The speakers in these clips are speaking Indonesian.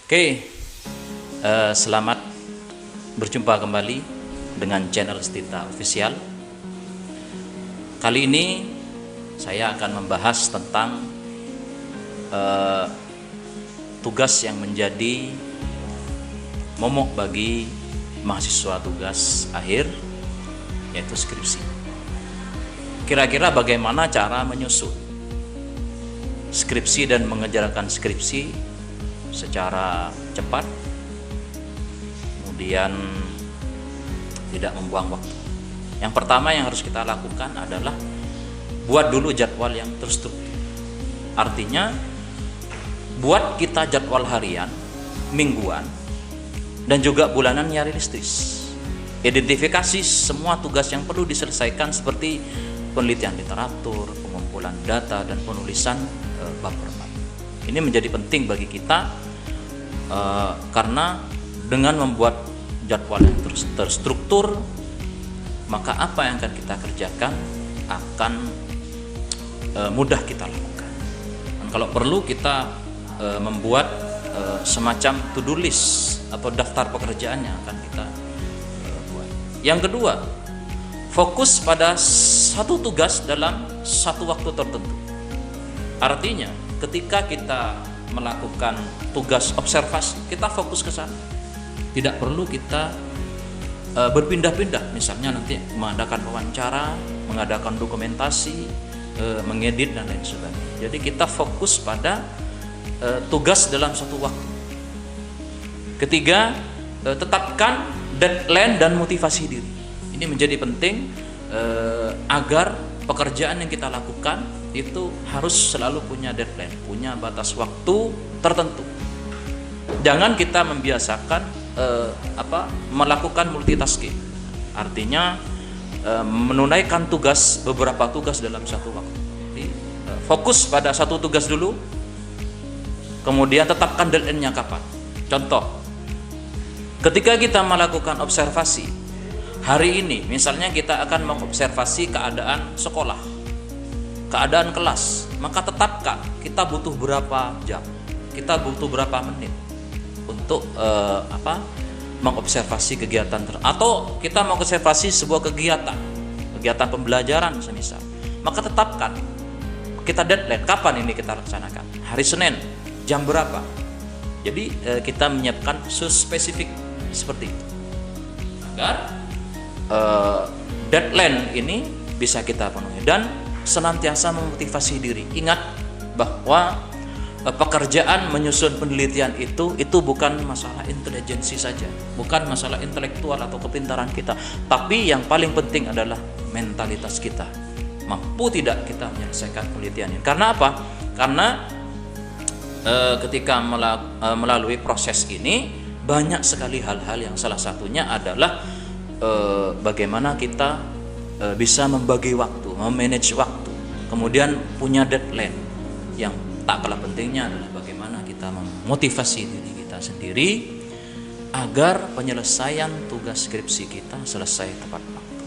Oke, selamat berjumpa kembali dengan channel Stita Official. Kali ini saya akan membahas tentang tugas yang menjadi momok bagi mahasiswa tugas akhir, yaitu skripsi. Kira-kira bagaimana cara menyusun skripsi dan mengerjakan skripsi secara cepat, kemudian tidak membuang waktu. Yang pertama yang harus kita lakukan adalah buat dulu jadwal yang terstruktur. Artinya buat kita jadwal harian, mingguan, dan juga bulanan yang realistis. Identifikasi semua tugas yang perlu diselesaikan seperti penelitian literatur, pengumpulan data, dan penulisan bab per bab. Ini menjadi penting bagi kita karena dengan membuat jadwal yang terstruktur, maka apa yang akan kita kerjakan akan mudah kita lakukan. Dan kalau perlu kita membuat semacam to-do list atau daftar pekerjaan yang akan kita buat. Yang kedua, fokus pada satu tugas dalam satu waktu tertentu. Artinya ketika kita melakukan tugas observasi, kita fokus ke sana. Tidak perlu kita berpindah-pindah, misalnya nanti mengadakan wawancara, mengadakan dokumentasi, mengedit dan lain sebagainya. Jadi kita fokus pada tugas dalam satu waktu. Ketiga, tetapkan deadline dan motivasi diri. Ini menjadi penting agar pekerjaan yang kita lakukan itu harus selalu punya deadline, punya batas waktu tertentu. Jangan kita membiasakan melakukan multitasking. Artinya menunaikan beberapa tugas dalam satu waktu. Jadi, fokus pada satu tugas dulu, kemudian tetapkan deadline-nya kapan. Contoh, ketika kita melakukan observasi hari ini, misalnya kita akan mengobservasi keadaan sekolah, keadaan kelas, maka tetapkan kita butuh berapa jam, kita butuh berapa menit untuk mengobservasi kegiatan atau kita mengobservasi sebuah kegiatan pembelajaran semisal, maka tetapkan kita deadline kapan ini kita laksanakan, hari Senin jam berapa. Jadi kita menyiapkan spesifik seperti itu agar deadline ini bisa kita penuhi dan senantiasa memotivasi diri. Ingat bahwa pekerjaan menyusun penelitian itu bukan masalah intelijensi saja, bukan masalah intelektual atau kepintaran kita, tapi yang paling penting adalah mentalitas kita. Mampu tidak kita menyelesaikan penelitian ini? Karena apa? Karena ketika melalui proses ini banyak sekali hal-hal yang salah satunya adalah bagaimana kita bisa membagi waktu, memanage waktu, kemudian punya deadline. Yang tak kalah pentingnya adalah bagaimana kita memotivasi diri kita sendiri agar penyelesaian tugas skripsi kita selesai tepat waktu.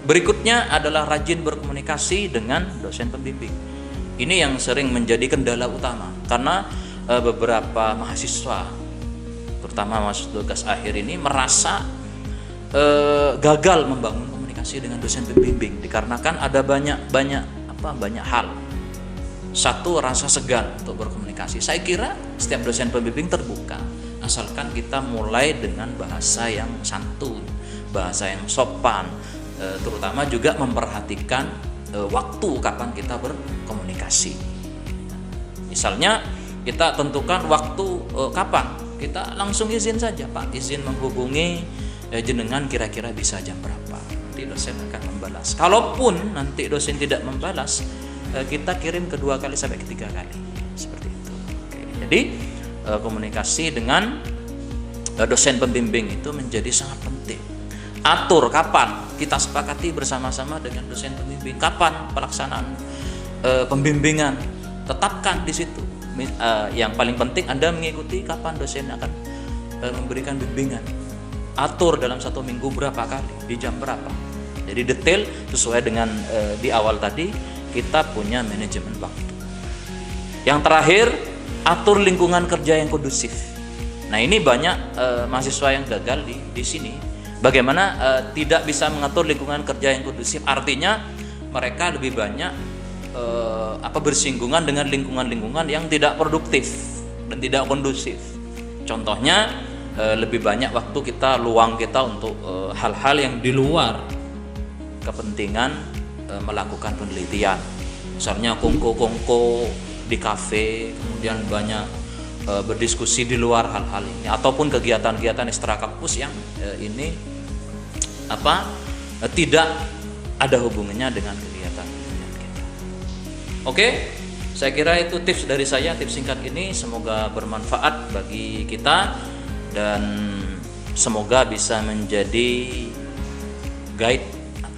Berikutnya adalah rajin berkomunikasi dengan dosen pembimbing. Ini yang sering menjadi kendala utama karena beberapa mahasiswa, terutama mahasiswa tugas akhir ini, merasa gagal membangun komunikasi dengan dosen pembimbing dikarenakan ada banyak hal. Satu, rasa segan untuk berkomunikasi. Saya kira setiap dosen pembimbing terbuka asalkan kita mulai dengan bahasa yang santun, bahasa yang sopan, terutama juga memperhatikan waktu kapan kita berkomunikasi. Misalnya kita tentukan waktu kapan, kita langsung izin saja, Pak, izin menghubungi jenengan kira-kira bisa jam berapa. Nanti dosen akan membalas. Kalaupun nanti dosen tidak membalas, kita kirim kedua kali sampai ketiga kali, seperti itu. Oke. Jadi komunikasi dengan dosen pembimbing itu menjadi sangat penting. Atur kapan, kita sepakati bersama-sama dengan dosen pembimbing kapan pelaksanaan pembimbingan, tetapkan di situ. Yang paling penting Anda mengikuti kapan dosen akan memberikan bimbingan. Atur dalam satu minggu berapa kali, di jam berapa. Jadi detail sesuai dengan di awal tadi kita punya manajemen waktu. Yang terakhir, atur lingkungan kerja yang kondusif. Nah, ini banyak mahasiswa yang gagal di sini. Bagaimana tidak bisa mengatur lingkungan kerja yang kondusif, artinya mereka lebih banyak bersinggungan dengan lingkungan-lingkungan yang tidak produktif dan tidak kondusif. Contohnya lebih banyak waktu kita, luang kita untuk hal-hal yang di luar kepentingan melakukan penelitian. Misalnya kongko-kongko di kafe, kemudian banyak berdiskusi di luar hal-hal ini, ataupun kegiatan-kegiatan ekstra kampus yang ini tidak ada hubungannya dengan kegiatan kita. Oke, saya kira itu tips dari saya, tips singkat ini semoga bermanfaat bagi kita dan semoga bisa menjadi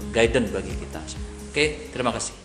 guidance bagi kita. Oke, terima kasih.